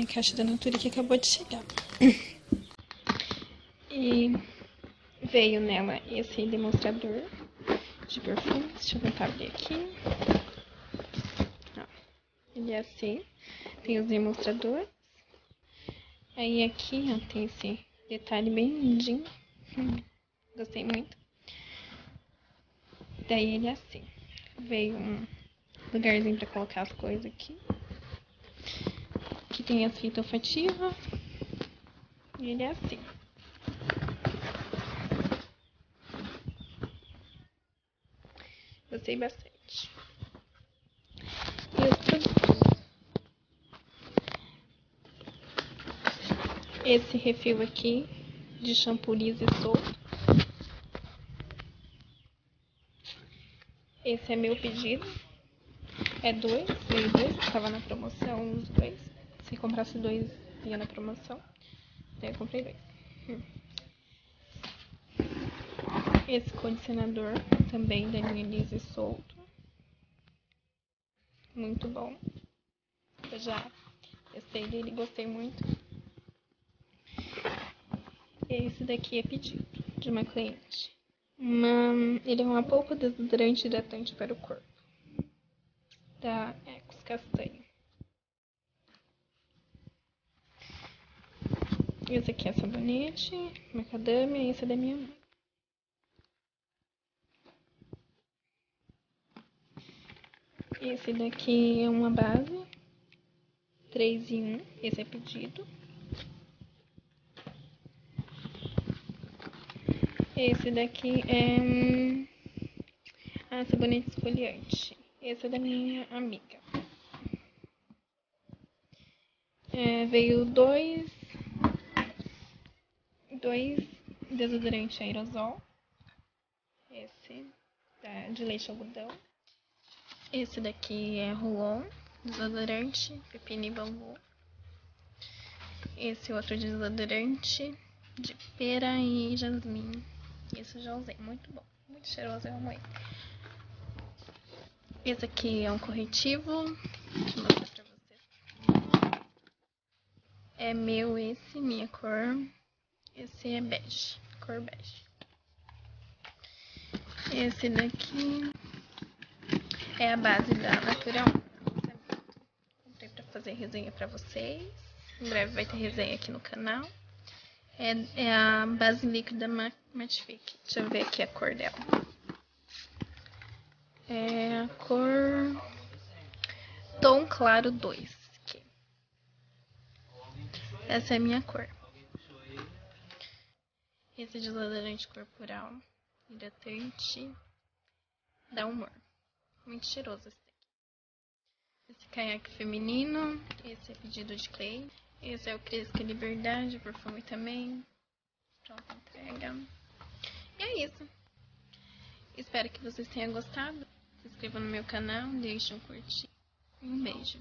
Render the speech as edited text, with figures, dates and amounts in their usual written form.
minha caixa da Natura que acabou de chegar. E veio nela esse demonstrador de perfumes. Deixa eu tentar abrir aqui. Ó, ele é assim. Tem os demonstradores. Aí aqui, ó, tem esse detalhe bem lindinho. Gostei muito. Daí ele é assim. Veio um lugarzinho pra colocar as coisas aqui. Aqui tem as fitas olfativas. E ele é assim. Gostei bastante. E os produtos. Esse refil aqui de shampoo liso e solto. Esse é meu pedido. É dois, veio dois, estava na promoção os dois. Se comprasse dois, ia na promoção. Então eu comprei dois. Esse condicionador também da linha liso e solto. Muito bom. Eu já testei dele, gostei muito. Esse daqui é pedido de uma cliente. Ele é uma polpa desodorante hidratante para o corpo. Da Ecos Castanho. Esse aqui é sabonete, macadâmia, e esse é da minha mãe. Esse daqui é uma base 3 em 1, esse é pedido. Esse daqui é sabonete esfoliante. Esse é da minha amiga. Veio dois desodorantes aerosol. Esse de leite algodão. Esse daqui é Rolon, desodorante, pepino e bambu. Esse outro desodorante de pera e jasmim. Esse eu já usei, muito bom, muito cheiroso, eu amo ele. Esse aqui é um corretivo, deixa eu mostrar pra vocês. É meu esse, minha cor. Esse é bege, cor bege. Esse daqui é a base da Natural. Comprei pra fazer resenha pra vocês. Em breve vai ter resenha aqui no canal. É a base líquida Matifique. Deixa eu ver aqui a cor dela. É a cor Tom Claro 2. Aqui. Essa é a minha cor. Esse desodorante corporal hidratante dá humor. Muito cheiroso esse daqui. Esse caiaque feminino. Esse é pedido de Clay. Esse é o Cresca Liberdade, perfume também. Pronta entrega. E é isso. Espero que vocês tenham gostado. Se inscrevam no meu canal, deixem um curtir. Um beijo.